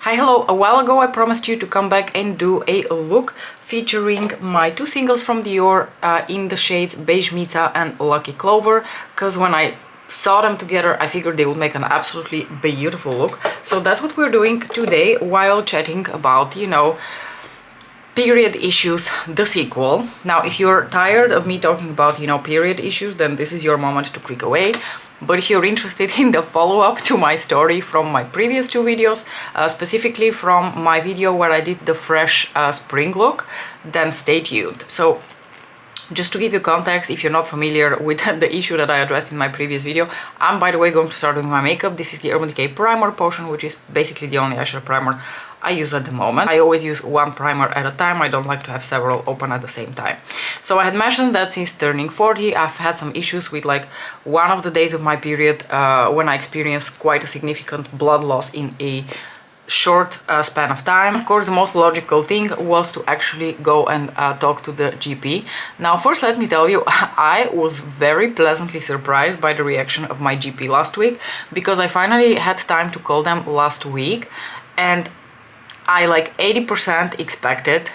Hi, hello. A while ago I promised you to come back and do a look featuring my two singles from DIOR in the shades Beige Mita and Lucky Clover, because when I saw them together I figured they would make an absolutely beautiful look. So that's what we're doing today while chatting about, you know, period issues, the sequel. Now, if you're tired of me talking about, you know, period issues, then this is your moment to click away. But if you're interested in the follow-up to my story from my previous two videos, specifically from my video where I did the fresh spring look, then stay tuned. So just to give you context, if you're not familiar with the issue that I addressed in my previous video, I'm, by the way, going to start doing my makeup. This is the Urban Decay Primer Potion, which is basically the only eyeshadow primer I use at the moment. I always use one primer at a time. I don't like to have several open at the same time. So I had mentioned that since turning 40, I've had some issues with like one of the days of my period when I experienced quite a significant blood loss in a short span of time. Of course, the most logical thing was to actually go and talk to the GP. Now, first let me tell you, I was very pleasantly surprised by the reaction of my GP last week, because I finally had time to call them last week, and I like 80% expected,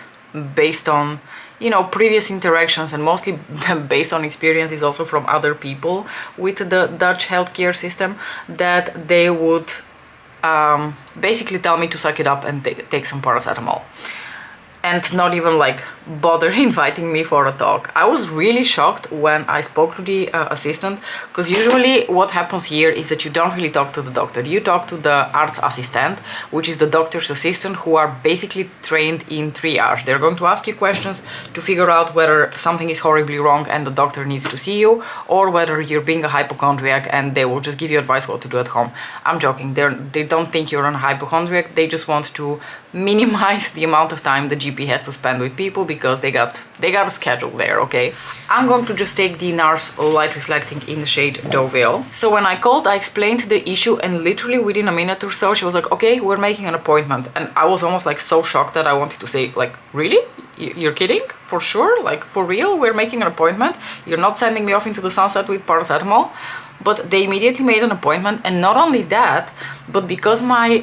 based on, you know, previous interactions and mostly based on experiences also from other people with the Dutch healthcare system, that they would basically tell me to suck it up and take some paracetamol and not even like bother inviting me for a talk. I was really shocked when I spoke to the assistant, because usually what happens here is that you don't really talk to the doctor. You talk to the artsassistent, which is the doctor's assistant, who are basically trained in triage. They're going to ask you questions to figure out whether something is horribly wrong and the doctor needs to see you, or whether you're being a hypochondriac and they will just give you advice what to do at home. I'm joking. They don't think you're a hypochondriac. They just want to minimize the amount of time the GP has to spend with people, because they got a schedule there, okay? I'm going to just take the NARS Light Reflecting in the shade Deauville. So when I called, I explained the issue, and literally within a minute or so, she was like, okay, we're making an appointment. And I was almost like so shocked that I wanted to say, like, really? You're kidding? For sure? Like, for real? We're making an appointment? You're not sending me off into the sunset with paracetamol? But they immediately made an appointment, and not only that, but because my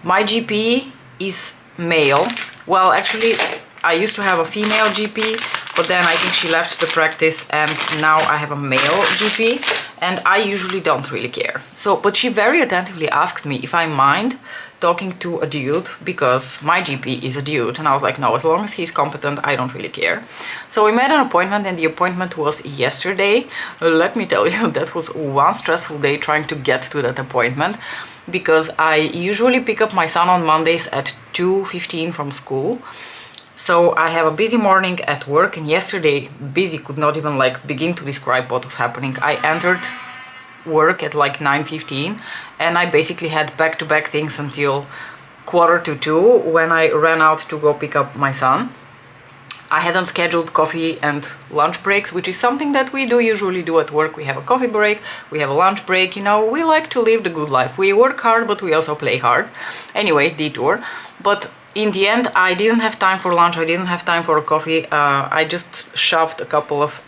GP is male. Well, actually, I used to have a female GP, but then I think she left the practice and now I have a male GP, and I usually don't really care. So, but she very attentively asked me if I mind talking to a dude, because my GP is a dude, and I was like, no, as long as he's competent, I don't really care. So we made an appointment, and the appointment was yesterday. Let me tell you, that was one stressful day trying to get to that appointment, because I usually pick up my son on Mondays at 2:15 from school. So I have a busy morning at work, and yesterday, busy could not even like begin to describe what was happening. I entered work at like 9:15, and I basically had back-to-back things until 1:45 when I ran out to go pick up my son. I hadn't scheduled coffee and lunch breaks, which is something that we do usually do at work. We have a coffee break, we have a lunch break, you know, we like to live the good life. We work hard, but we also play hard. Anyway, detour. But in the end, I didn't have time for lunch, I didn't have time for a coffee. I just shoved a couple of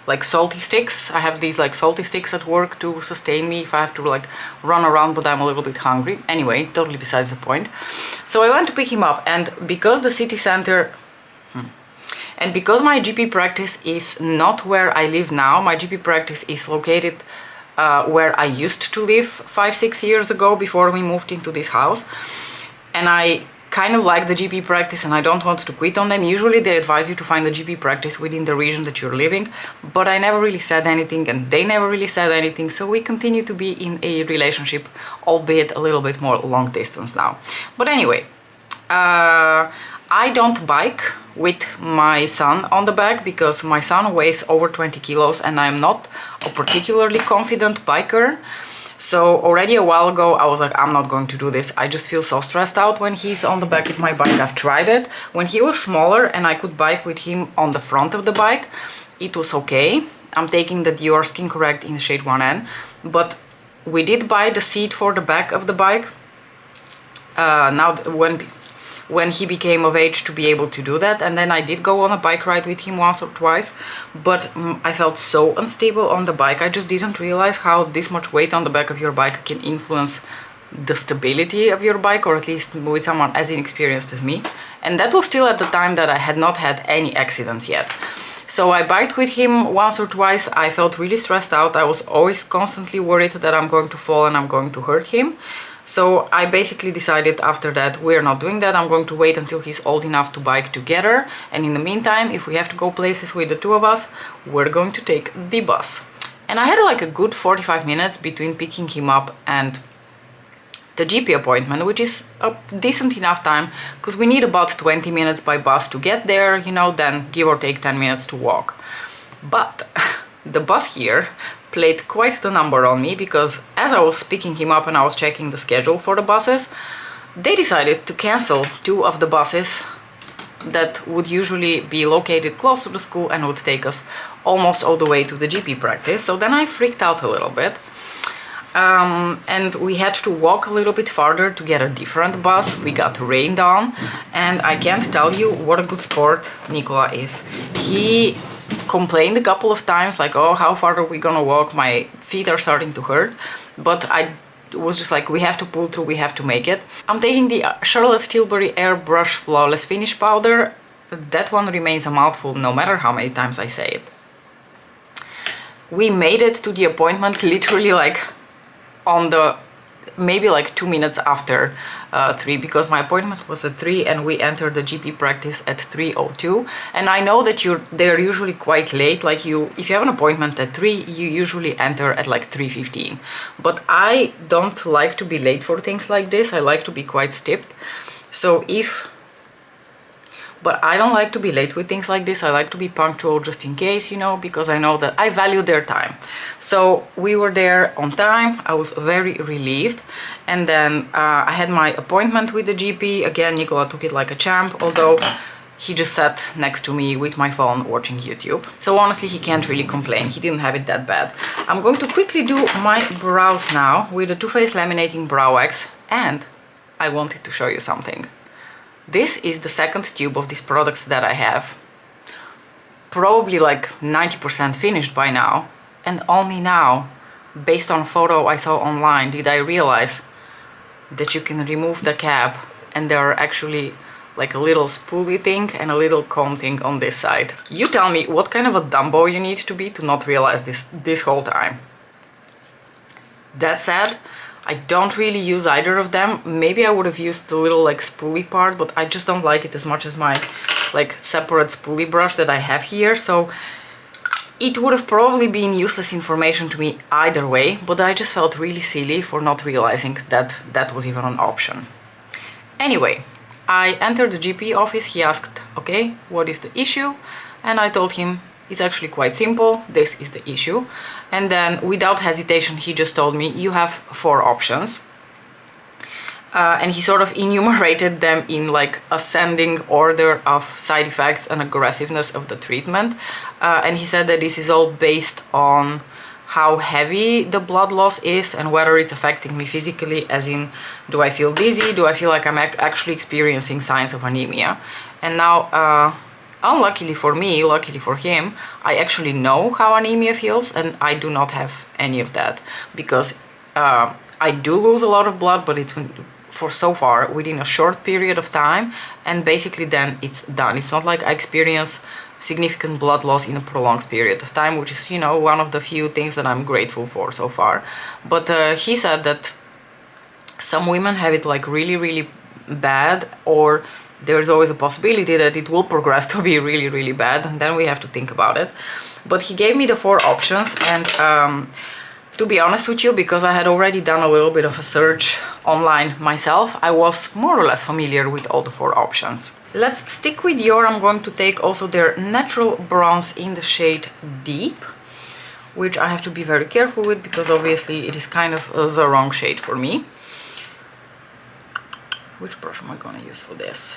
like salty sticks. I have these like salty sticks at work to sustain me if I have to like run around, but I'm a little bit hungry. Anyway, totally besides the point. So I went to pick him up, and because the city center and because my GP practice is not where I live now, my GP practice is located where I used to live 5-6 years ago before we moved into this house. And I kind of like the GP practice and I don't want to quit on them. Usually they advise you to find the GP practice within the region that you're living, but I never really said anything and they never really said anything, so we continue to be in a relationship, albeit a little bit more long distance now. But anyway, I don't bike with my son on the back, because my son weighs over 20 kilos and I'm not a particularly confident biker. So already a while ago I was like, I'm not going to do this. I just feel so stressed out when he's on the back of my bike. I've tried it. When he was smaller and I could bike with him on the front of the bike, it was okay. I'm taking the DIOR Skin Correct in shade 1N, but we did buy the seat for the back of the bike. Now when he became of age to be able to do that, and then I did go on a bike ride with him once or twice, but I felt so unstable on the bike. I just didn't realize how this much weight on the back of your bike can influence the stability of your bike, or at least with someone as inexperienced as me. And that was still at the time that I had not had any accidents yet. So I biked with him once or twice. I felt really stressed out. I was always constantly worried that I'm going to fall and I'm going to hurt him. So I basically decided after that, we're not doing that. I'm going to wait until he's old enough to bike together. And in the meantime, if we have to go places with the two of us, we're going to take the bus. And I had like a good 45 minutes between picking him up and the GP appointment, which is a decent enough time because we need about 20 minutes by bus to get there, you know, then give or take 10 minutes to walk. But the bus here played quite the number on me, because as I was picking him up and I was checking the schedule for the buses, they decided to cancel 2 of the buses that would usually be located close to the school and would take us almost all the way to the GP practice. So then I freaked out a little bit. And we had to walk a little bit farther to get a different bus. We got rained on, and I can't tell you what a good sport Nicola is. He complained a couple of times like, oh, how far are we gonna walk? My feet are starting to hurt. But I was just like, we have to pull through, we have to make it. I'm taking the Charlotte Tilbury Airbrush Flawless Finish Powder. That one remains a mouthful no matter how many times I say it. We made it to the appointment literally like on the maybe like 2 minutes after 3, because my appointment was at 3 and we entered the GP practice at 3:02. And I know that they're usually quite late, like if you have an appointment at 3, you usually enter at like 3:15. But I don't like to be late for things like this. I like to be quite stipt. But I don't like to be late with things like this. I like to be punctual just in case, you know, because I know that I value their time. So we were there on time. I was very relieved. And then I had my appointment with the GP. Again, Nicola took it like a champ, although he just sat next to me with my phone watching YouTube. So honestly, he can't really complain. He didn't have it that bad. I'm going to quickly do my brows now with the Too Faced Laminating Brow Wax. And I wanted to show you something. This is the second tube of this product that I have. Probably like 90% finished by now. And only now, based on a photo I saw online, did I realize that you can remove the cap and there are actually like a little spoolie thing and a little comb thing on this side. You tell me what kind of a Dumbo you need to be to not realize this whole time. That said, I don't really use either of them. Maybe I would have used the little like spoolie part, but I just don't like it as much as my like separate spoolie brush that I have here. So it would have probably been useless information to me either way, but I just felt really silly for not realizing that that was even an option. Anyway, I entered the GP office. He asked, okay, what is the issue? And I told him, it's actually quite simple. This is the issue. And then without hesitation, he just told me, you have 4 options. And he sort of enumerated them in like ascending order of side effects and aggressiveness of the treatment. And he said that this is all based on how heavy the blood loss is and whether it's affecting me physically, as in, do I feel dizzy? Do I feel like I'm actually experiencing signs of anemia? And now, unluckily for me, luckily for him, I actually know how anemia feels, and I do not have any of that, because I do lose a lot of blood, but it's for so far within a short period of time, and basically then it's done. It's not like I experience significant blood loss in a prolonged period of time, which is, you know, one of the few things that I'm grateful for so far. But he said that some women have it like really, really bad, or there's always a possibility that it will progress to be really, really bad, and then we have to think about it. But he gave me the 4 options, and to be honest with you, because I had already done a little bit of a search online myself, I was more or less familiar with all the 4 options. Let's stick with DIOR. I'm going to take also their natural bronze in the shade Deep, which I have to be very careful with because obviously it is kind of the wrong shade for me. Which brush am I going to use for this?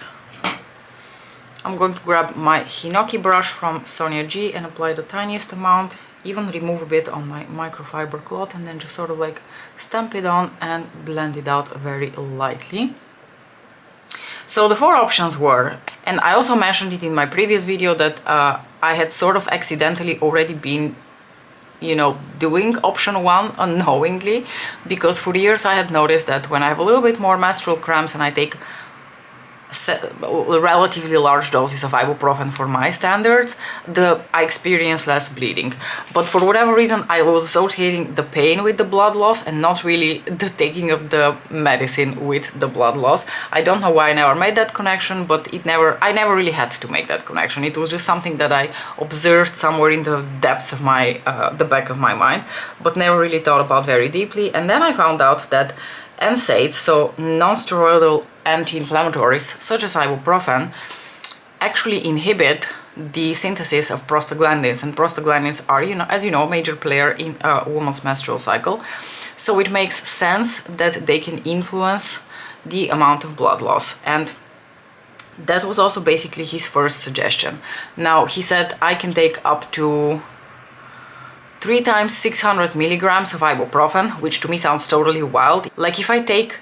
I'm going to grab my Hinoki brush from Sonia G and apply the tiniest amount, even remove a bit on my microfiber cloth, and then just sort of like stamp it on and blend it out very lightly. So the 4 options were, and I also mentioned it in my previous video, that I had sort of accidentally already been doing option 1 unknowingly, because for years I had noticed that when I have a little bit more menstrual cramps and I take relatively large doses of ibuprofen for my standards, I experience less bleeding. But for whatever reason, I was associating the pain with the blood loss and not really the taking of the medicine with the blood loss. I don't know why I never made that connection, but I never really had to make that connection. It was just something that I observed somewhere in the depths of the back of my mind, but never really thought about very deeply. And then I found out that NSAIDs, so non-steroidal anti-inflammatories such as ibuprofen, actually inhibit the synthesis of prostaglandins, and prostaglandins are, as you know, a major player in a woman's menstrual cycle. So it makes sense that they can influence the amount of blood loss, and that was also basically his first suggestion. Now, he said I can take up to 3 times 600 milligrams of ibuprofen, which to me sounds totally wild. Like if I take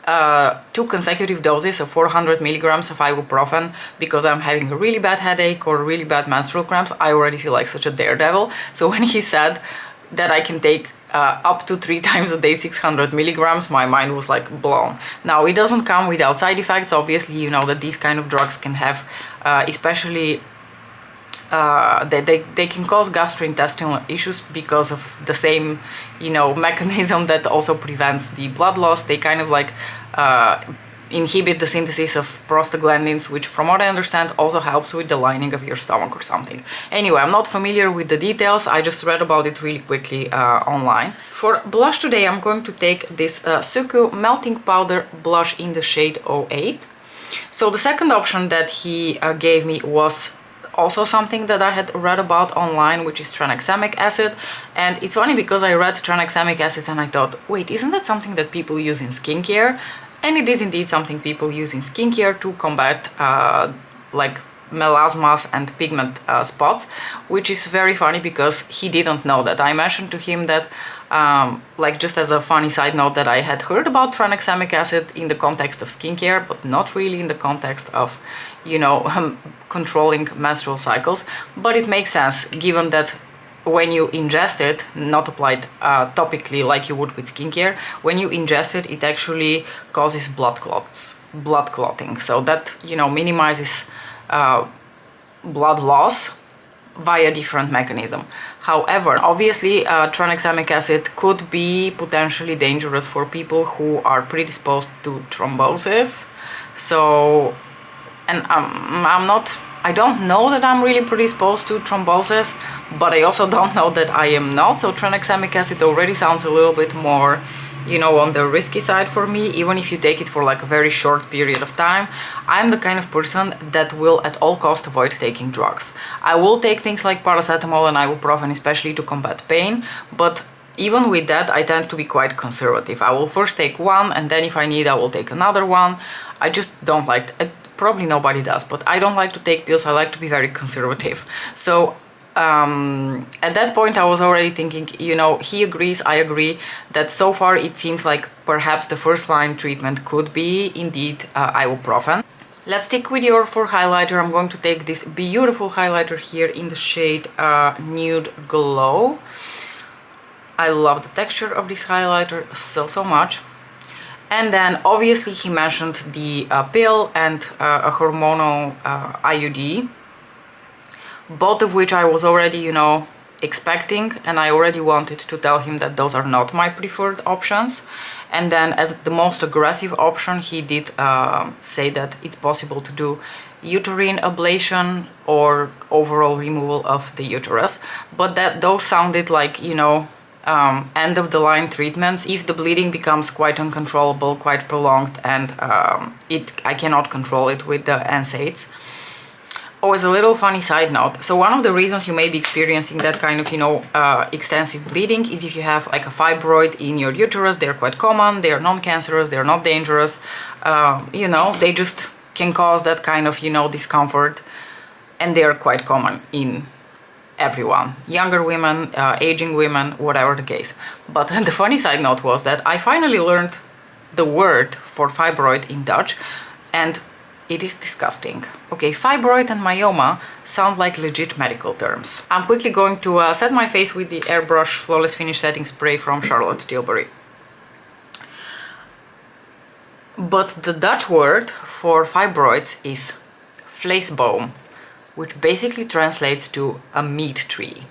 2 consecutive doses of 400 milligrams of ibuprofen because I'm having a really bad headache or really bad menstrual cramps, I already feel like such a daredevil. So when he said that I can take up to 3 times a day 600 milligrams, my mind was like blown. Now, it doesn't come without side effects. Obviously, you know that these kind of drugs can have, especially they can cause gastrointestinal issues because of the same, mechanism that also prevents the blood loss. They kind of like inhibit the synthesis of prostaglandins, which from what I understand also helps with the lining of your stomach or something. Anyway, I'm not familiar with the details. I just read about it really quickly online. For blush today, I'm going to take this Suku Melting Powder Blush in the shade 08. So the second option that he gave me was also something that I had read about online, which is tranexamic acid. And it's funny because I read tranexamic acid and I thought, wait, isn't that something that people use in skincare? And it is indeed something people use in skincare to combat like melasmas and pigment spots, which is very funny because he didn't know that. I mentioned to him that, like just as a funny side note, that I had heard about tranexamic acid in the context of skincare, but not really in the context of, controlling menstrual cycles. But it makes sense given that when you ingest it, not applied topically like you would with skincare, when you ingest it, it actually causes blood clotting. So that, minimizes blood loss via different mechanism. However, obviously, tranexamic acid could be potentially dangerous for people who are predisposed to thrombosis. So, and I don't know that I'm really predisposed to thrombosis, but I also don't know that I am not. So tranexamic acid already sounds a little bit more, on the risky side for me, even if you take it for like a very short period of time. I'm the kind of person that will at all costs avoid taking drugs. I will take things like paracetamol and ibuprofen, especially to combat pain, but even with that, I tend to be quite conservative. I will first take one, and then if I need, I will take another one. I just don't like it. Probably nobody does, but I don't like to take pills. I like to be very conservative. So at that point I was already thinking, he agrees, I agree, that so far it seems like perhaps the first line treatment could be indeed ibuprofen. Let's stick with DIOR for highlighter. I'm going to take this beautiful highlighter here in the shade Nude Glow. I love the texture of this highlighter so much. And then obviously he mentioned the pill and a hormonal IUD, both of which I was already, expecting, and I already wanted to tell him that those are not my preferred options. And then as the most aggressive option, he did say that it's possible to do uterine ablation or overall removal of the uterus, but those sounded like, end of the line treatments if the bleeding becomes quite uncontrollable, quite prolonged, and I cannot control it with the NSAIDs. Oh, as a little funny side note, so one of the reasons you may be experiencing that kind of, extensive bleeding is if you have like a fibroid in your uterus. They're quite common, they're non-cancerous, they're not dangerous, they just can cause that kind of, discomfort, and they're quite common in everyone, younger women, aging women, whatever the case. But the funny side note was that I finally learned the word for fibroid in Dutch, and It is disgusting. Okay, fibroid and myoma sound like legit medical terms. I'm quickly going to set my face with the Airbrush Flawless Finish Setting Spray from Charlotte Tilbury. But the Dutch word for fibroids is vleesboom, which basically translates to a meat tree.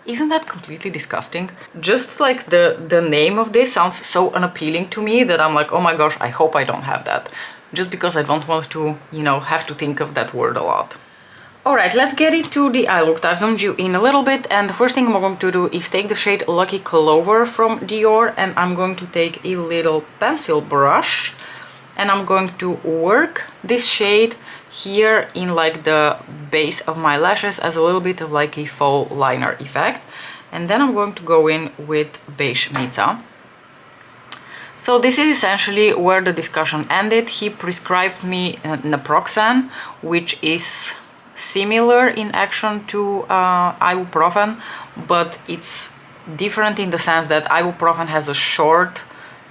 Isn't that completely disgusting? Just like the name of this sounds so unappealing to me that I'm like, oh my gosh, I hope I don't have that. Just because I don't want to, you know, have to think of that word a lot. Alright, let's get into the eye look. I've zoomed you in a little bit, and the first thing I'm going to do is take the shade Lucky Clover from DIOR, and I'm going to take a little pencil brush, and I'm going to work this shade here in like the base of my lashes as a little bit of like a faux liner effect. And then I'm going to go in with Beige Mica. So this is essentially where the discussion ended. He prescribed me naproxen, which is similar in action to ibuprofen, but it's different in the sense that ibuprofen has a short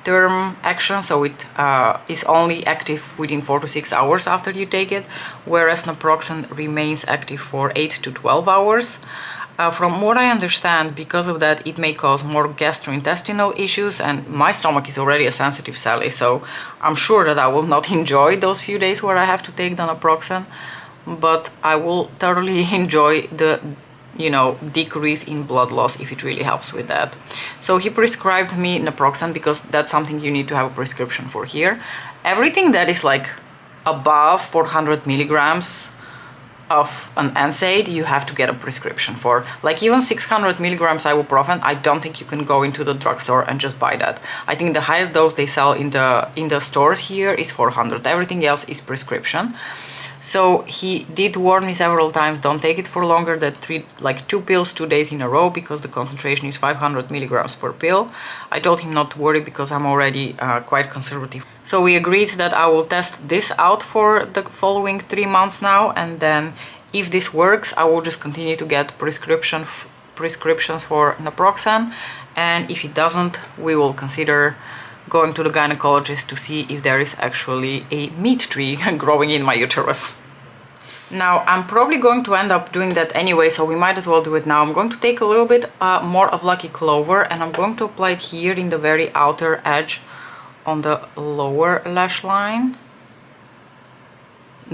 term action, so it is only active within 4 to 6 hours after you take it, whereas naproxen remains active for 8 to 12 hours. From what I understand, because of that, it may cause more gastrointestinal issues, and my stomach is already a sensitive Sally, so I'm sure that I will not enjoy those few days where I have to take the naproxen, but I will thoroughly enjoy the, you know, decrease in blood loss if it really helps with that. So he prescribed me naproxen because that's something you need to have a prescription for here. Everything that is like above 400 milligrams of an NSAID, you have to get a prescription for. Like even 600 milligrams ibuprofen, I don't think you can go into the drugstore and just buy that. I think the highest dose they sell in the stores here is 400. Everything else is prescription. So he did warn me several times, don't take it for longer than 2 pills 2 days in a row, because the concentration is 500 milligrams per pill. I told him not to worry because I'm already quite conservative. So we agreed that I will test this out for the following 3 months now, and then if this works, I will just continue to get prescriptions for naproxen, and if it doesn't, we will consider going to the gynecologist to see if there is actually a meat tree growing in my uterus. Now, I'm probably going to end up doing that anyway, so we might as well do it now. I'm going to take a little bit more of Lucky Clover, and I'm going to apply it here in the very outer edge on the lower lash line,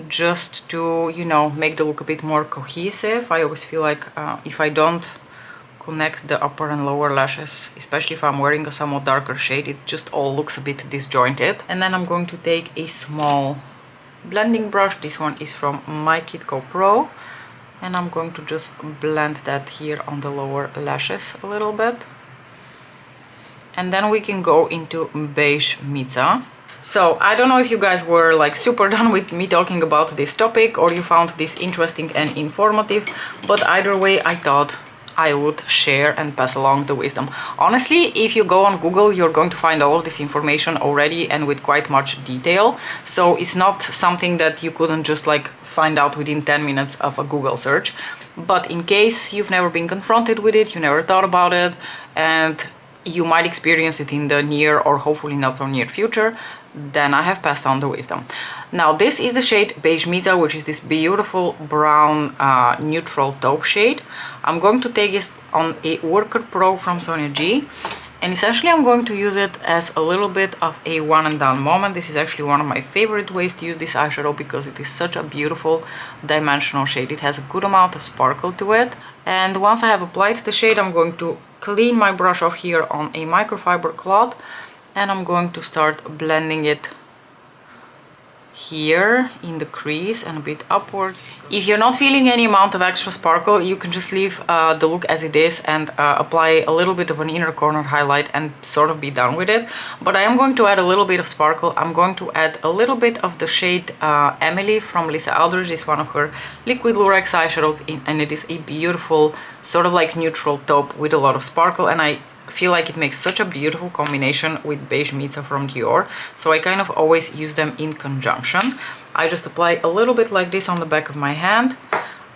just to, you know, make the look a bit more cohesive. I always feel like if I don't connect the upper and lower lashes, especially if I'm wearing a somewhat darker shade, it just all looks a bit disjointed. And then I'm going to take a small blending brush. This one is from My Kitco Pro, and I'm going to just blend that here on the lower lashes a little bit. And then we can go into Beige Mica. So I don't know if you guys were like super done with me talking about this topic, or you found this interesting and informative, but either way I thought I would share and pass along the wisdom. Honestly, if you go on Google, you're going to find all of this information already, and with quite much detail. So it's not something that you couldn't just like find out within 10 minutes of a Google search. But in case you've never been confronted with it, you never thought about it, and you might experience it in the near or hopefully not so near future, then I have passed on the wisdom. Now this is the shade Beige Mica, which is this beautiful brown neutral taupe shade. I'm going to take it on a Worker Pro from Sonia G, and essentially I'm going to use it as a little bit of a one and done moment. This is actually one of my favorite ways to use this eyeshadow because it is such a beautiful dimensional shade. It has a good amount of sparkle to it, and once I have applied the shade, I'm going to clean my brush off here on a microfiber cloth, and I'm going to start blending it here in the crease and a bit upwards. If you're not feeling any amount of extra sparkle, you can just leave the look as it is and apply a little bit of an inner corner highlight and sort of be done with it. But I am going to add a little bit of sparkle. I'm going to add a little bit of the shade Emily from Lisa Aldridge. It's one of her liquid lurex eyeshadows, and it is a beautiful sort of like neutral taupe with a lot of sparkle, and I feel like it makes such a beautiful combination with Beige Mica from DIOR, so I kind of always use them in conjunction. I just apply a little bit like this on the back of my hand.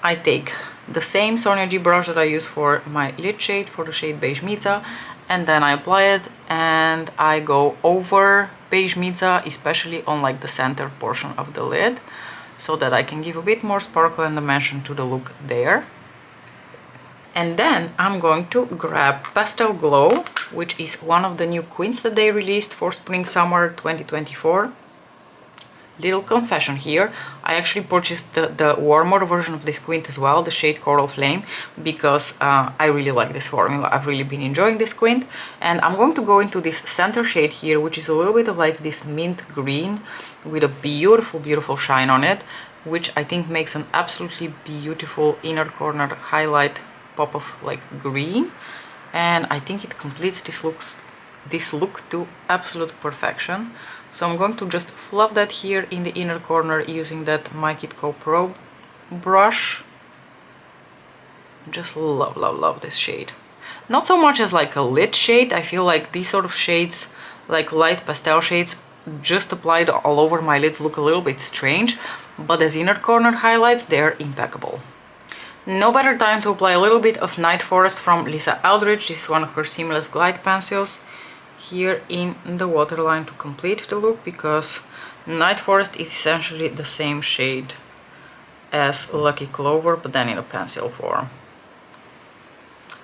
I take the same Sonia G brush that I use for my lid shade, for the shade Beige Mica, and then I apply it and I go over Beige Mica, especially on like the center portion of the lid, so that I can give a bit more sparkle and dimension to the look there. And then I'm going to grab Pastel Glow, which is one of the new quints that they released for Spring-Summer 2024. Little confession here, I actually purchased the warmer version of this quint as well, the shade Coral Flame, because I really like this formula. I've really been enjoying this quint, and I'm going to go into this center shade here, which is a little bit of like this mint green with a beautiful, beautiful shine on it, which I think makes an absolutely beautiful inner corner highlight pop of like green, and I think it completes this look to absolute perfection. So I'm going to just fluff that here in the inner corner using that My Kit Co Pro brush. Just love, love, love this shade. Not so much as like a lit shade. I feel like these sort of shades, like light pastel shades, just applied all over my lids look a little bit strange, but as inner corner highlights, they're impeccable. No better time to apply a little bit of Night Forest from Lisa Eldridge. This is one of her seamless glide pencils here in the waterline to complete the look, because Night Forest is essentially the same shade as Lucky Clover, but then in a pencil form.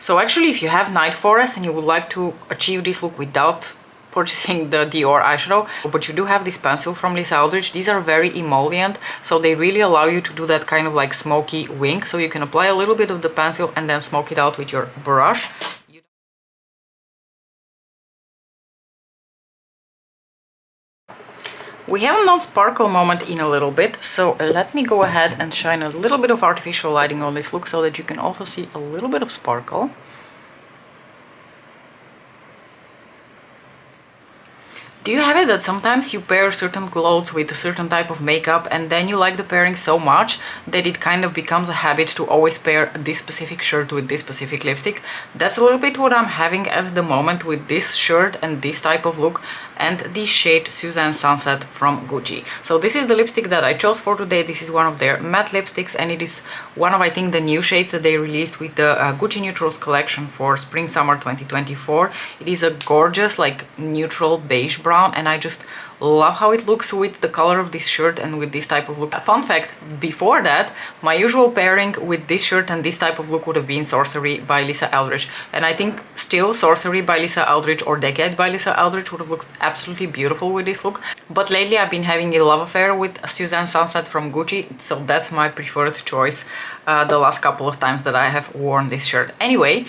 So actually, if you have Night Forest and you would like to achieve this look without purchasing the DIOR eyeshadow, but you do have this pencil from Lisa Eldridge, these are very emollient, so they really allow you to do that kind of like smoky wink, so you can apply a little bit of the pencil and then smoke it out with your brush. We haven't done sparkle moment in a little bit, so let me go ahead and shine a little bit of artificial lighting on this look so that you can also see a little bit of sparkle. Do you have it that sometimes you pair certain clothes with a certain type of makeup and then you like the pairing so much that it kind of becomes a habit to always pair this specific shirt with this specific lipstick? That's a little bit what I'm having at the moment with this shirt and this type of look and the shade Suzanne Sunset from Gucci. So this is the lipstick that I chose for today. This is one of their matte lipsticks, and it is one of, I think, the new shades that they released with the Gucci Neutrals collection for Spring-Summer 2024. It is a gorgeous like neutral beige brown, and I just love how it looks with the color of this shirt and with this type of look. A fun fact, before that, my usual pairing with this shirt and this type of look would have been Sorcery by Lisa Eldridge, and I think still Sorcery by Lisa Eldridge or Decade by Lisa Eldridge would have looked absolutely beautiful with this look. But lately I've been having a love affair with Suzanne Sunset from Gucci, so that's my preferred choice the last couple of times that I have worn this shirt. Anyway,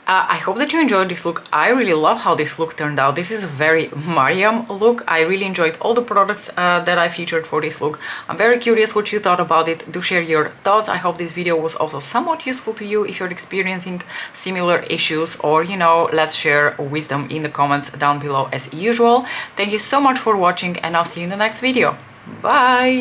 I hope that you enjoyed this look. I really love how this look turned out. This is a very Mariam look. I really enjoyed all the products that I featured for this look. I'm very curious what you thought about it. Do share your thoughts. I hope this video was also somewhat useful to you if you're experiencing similar issues, or, you know, let's share wisdom in the comments down below as usual. Thank you so much for watching, and I'll see you in the next video. Bye!